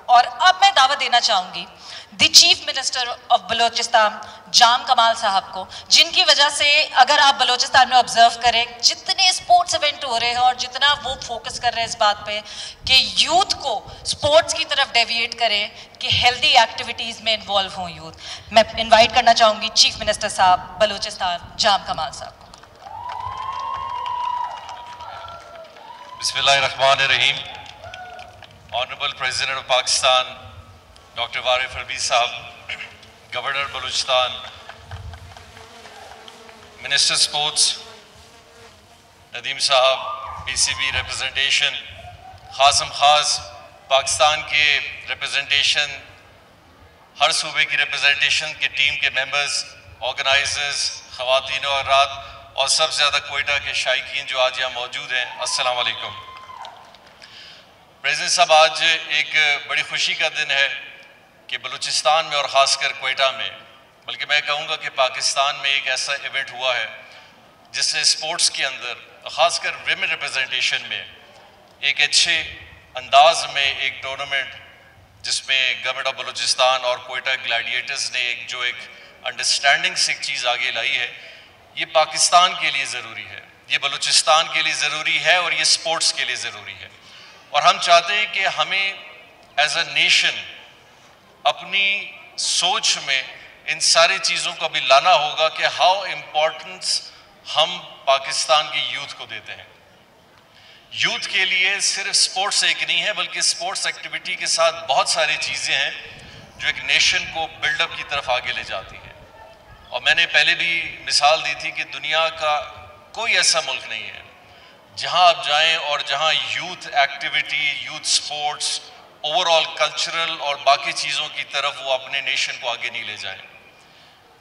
اور اب میں دعوت دینا چاہوں گی دی چیف منسٹر آف بلوچستان جام کمال صاحب کو، جن کی وجہ سے اگر آپ بلوچستان میں آبزرو کریں جتنے اسپورٹس ایونٹ ہو رہے ہیں اور جتنا وہ فوکس کر رہے ہیں اس بات پہ کہ یوتھ کو اسپورٹس کی طرف ڈیویٹ کریں کہ ہیلدی ایکٹیویٹیز میں انوالو ہوں یوتھ، میں انوائٹ کرنا چاہوں گی چیف منسٹر صاحب بلوچستان جام کمال صاحب کو۔ بسم اللہ الرحمن الرحیم۔ Honourable president of Pakistan doctor وارف ربیع صاحب، governor Balochistan, minister sports Nadeem صاحب، پی سی بی ریپرزنٹیشن، خاص پاکستان کے ریپرزنٹیشن، ہر صوبے کی ریپرزنٹیشن کے ٹیم کے ممبرز، آرگنائزرز، خواتین اور حضرات، اور سب سے زیادہ کوئٹہ کے شائقین جو آج یہاں موجود ہیں، السلام علیکم۔ پریزیڈنٹ صاحب، آج ایک بڑی خوشی کا دن ہے کہ بلوچستان میں اور خاص کر کوئٹہ میں، بلکہ میں کہوں گا کہ پاکستان میں ایک ایسا ایونٹ ہوا ہے جس سے اسپورٹس کے اندر خاص کر ویمن ریپرزنٹیشن میں ایک اچھے انداز میں ایک ٹورنامنٹ جس میں گورنمنٹ آف بلوچستان اور کوئٹہ گلیڈیٹرز نے ایک انڈرسٹینڈنگ سے ایک چیز آگے لائی ہے، یہ پاکستان کے لیے ضروری ہے، یہ بلوچستان کے لیے ضروری ہے اور یہ اسپورٹس کے لیے ضروری ہے۔ اور ہم چاہتے ہیں کہ ہمیں ایز اے نیشن اپنی سوچ میں ان ساری چیزوں کو بھی لانا ہوگا کہ ہاؤ امپورٹنس ہم پاکستان کی یوتھ کو دیتے ہیں۔ یوتھ کے لیے صرف سپورٹس ایک نہیں ہے، بلکہ سپورٹس ایکٹیویٹی کے ساتھ بہت ساری چیزیں ہیں جو ایک نیشن کو بلڈ اپ کی طرف آگے لے جاتی ہیں۔ اور میں نے پہلے بھی مثال دی تھی کہ دنیا کا کوئی ایسا ملک نہیں ہے جہاں آپ جائیں اور جہاں youth activity, youth sports, over all cultural اور باقی چیزوں کی طرف وہ اپنے نیشن کو آگے نہیں لے جائیں۔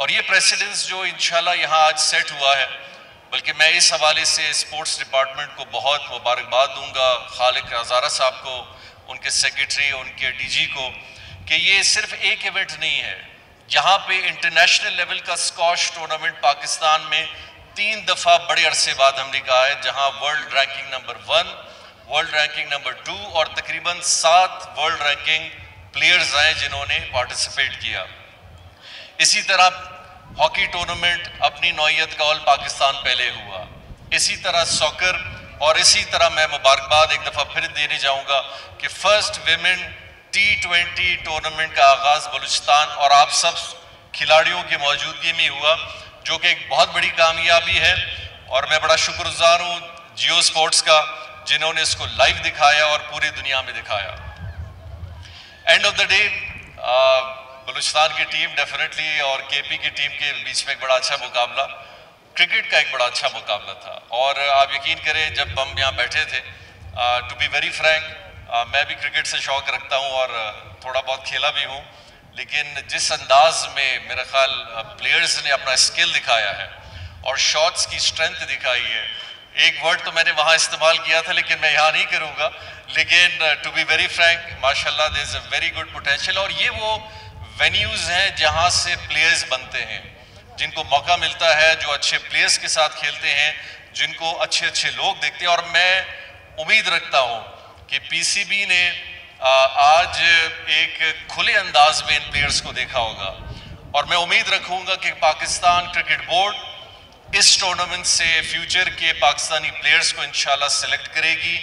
اور یہ پریسیڈنس جو انشاءاللہ یہاں آج سیٹ ہوا ہے، بلکہ میں اس حوالے سے اسپورٹس ڈپارٹمنٹ کو بہت مبارکباد دوں گا، خالق ہزارہ صاحب کو، ان کے سیکریٹری، ان کے ڈی جی کو، کہ یہ صرف ایک ایونٹ نہیں ہے، یہاں پہ انٹرنیشنل لیول کا اسکواش ٹورنامنٹ پاکستان میں 3 دفعہ بڑے عرصے بعد ہم نے کہا ہے، جہاں world ranking number 1، world ranking number 2 اور تقریباً 7 ورلڈ رینکنگ پلیئرز آئے جنہوں نے پارٹیسپیٹ کیا۔ اسی طرح ہاکی ٹورنامنٹ اپنی نوعیت کا آل پاکستان پہلے ہوا، اسی طرح ساکر، اور اسی طرح میں مبارکباد ایک دفعہ پھر دینے جاؤں گا کہ فرسٹ ویمن T20 ٹورنامنٹ کا آغاز بلوچستان اور آپ سب کھلاڑیوں کی موجودگی میں ہوا، جو کہ ایک بہت بڑی کامیابی ہے۔ اور میں بڑا شکر گزار ہوں جیو سپورٹس کا، جنہوں نے اس کو لائیو دکھایا اور پوری دنیا میں دکھایا۔ And of the day Balochistan کی ٹیم ڈیفینیٹلی اور کے پی کی ٹیم کے بیچ میں ایک بڑا اچھا مقابلہ، کرکٹ کا ایک بڑا اچھا مقابلہ تھا۔ اور آپ یقین کریں جب ہم یہاں بیٹھے تھے، ٹو بی ویری فرینک، میں بھی کرکٹ سے شوق رکھتا ہوں اور تھوڑا بہت کھیلا بھی ہوں، لیکن جس انداز میں میرا خیال پلیئرز نے اپنا اسکل دکھایا ہے اور شاٹس کی اسٹرینتھ دکھائی ہے، ایک ورڈ تو میں نے وہاں استعمال کیا تھا لیکن میں یہاں نہیں کروں گا، لیکن ٹو بی ویری فرینک ماشاءاللہ دیر از اے ویری گڈ پوٹینشیل۔ اور یہ وہ وینیوز ہیں جہاں سے پلیئرز بنتے ہیں، جن کو موقع ملتا ہے، جو اچھے پلیئرز کے ساتھ کھیلتے ہیں، جن کو اچھے لوگ دیکھتے ہیں۔ اور میں امید رکھتا ہوں کہ پی سی بی نے آج ایک کھلے انداز میں ان پلیئرز کو دیکھا ہوگا، اور میں امید رکھوں گا کہ پاکستان کرکٹ بورڈ اس ٹورنامنٹ سے فیوچر کے پاکستانی پلیئرز کو انشاءاللہ سلیکٹ کرے گی،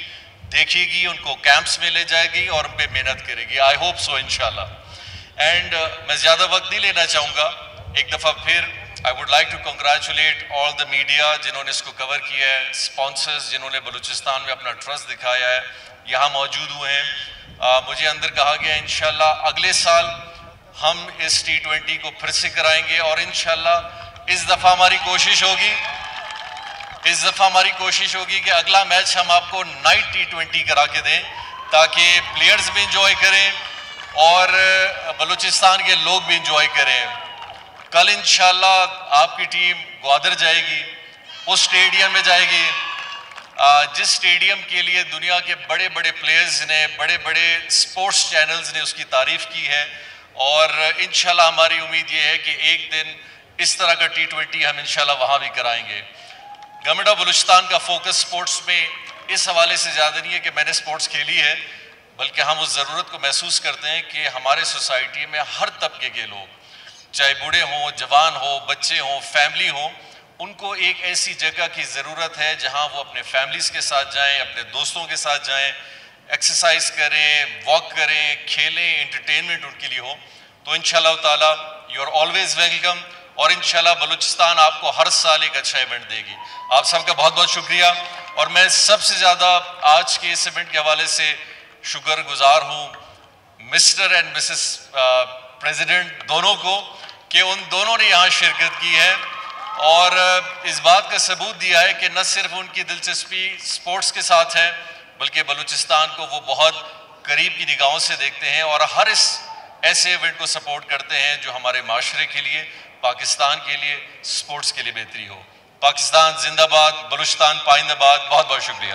دیکھے گی، ان کو کیمپس میں لے جائے گی اور ان پہ محنت کرے گی۔ آئی ہوپ سو انشاءاللہ۔ اینڈ میں زیادہ وقت نہیں لینا چاہوں گا، ایک دفعہ پھر I would like to congratulate all the media جنہوں نے اس کو کور کیا ہے، اسپانسرز جنہوں نے بلوچستان میں اپنا ٹرسٹ دکھایا ہے، یہاں موجود ہوئے ہیں۔ مجھے اندر کہا گیا انشاءاللہ اگلے سال ہم اس T20 کو پھر سے کرائیں گے، اور انشاءاللہ اس دفعہ ہماری کوشش ہوگی کہ اگلا میچ ہم آپ کو نائٹ T20 کرا کے دیں، تاکہ پلیئرز بھی انجوائے کریں اور بلوچستان کے لوگ بھی انجوائے کریں۔ کل انشاءاللہ آپ کی ٹیم گوادر جائے گی، اس سٹیڈیم میں جائے گی جس سٹیڈیم کے لیے دنیا کے بڑے بڑے پلیئرز نے، بڑے بڑے سپورٹس چینلز نے اس کی تعریف کی ہے، اور انشاءاللہ ہماری امید یہ ہے کہ ایک دن اس طرح کا T20 ہم انشاءاللہ وہاں بھی کرائیں گے۔ گورنمنٹ آف بلوچستان کا فوکس سپورٹس میں اس حوالے سے زیادہ نہیں ہے کہ میں نے سپورٹس کھیلی ہے، بلکہ ہم اس ضرورت کو محسوس کرتے ہیں کہ ہمارے سوسائٹی میں ہر طبقے کے لوگ، چاہے بوڑھے ہوں، جوان ہوں، بچے ہوں، فیملی ہوں، ان کو ایک ایسی جگہ کی ضرورت ہے جہاں وہ اپنے فیملیز کے ساتھ جائیں، اپنے دوستوں کے ساتھ جائیں، ایکسرسائز کریں، واک کریں، کھیلیں، انٹرٹینمنٹ ان کے لیے ہو. تو انشاءاللہ تعالیٰ یو آر آلویز ویلکم، اور انشاءاللہ بلوچستان آپ کو ہر سال ایک اچھا ایونٹ دے گی. آپ سب کا بہت بہت شکریہ. اور میں سب سے زیادہ آج کے اس ایونٹ کے حوالے سے شکر گزار ہوں مسٹر اینڈ مسز پریزیڈنٹ دونوں کو، کہ ان دونوں نے یہاں شرکت کی ہے اور اس بات کا ثبوت دیا ہے کہ نہ صرف ان کی دلچسپی سپورٹس کے ساتھ ہے، بلکہ بلوچستان کو وہ بہت قریب کی نگاہوں سے دیکھتے ہیں اور ہر اس ایسے ایونٹ کو سپورٹ کرتے ہیں جو ہمارے معاشرے کے لیے، پاکستان کے لیے، سپورٹس کے لیے بہتری ہو. پاکستان زندہ باد، بلوچستان پائندہ باد. بہت بہت شکریہ.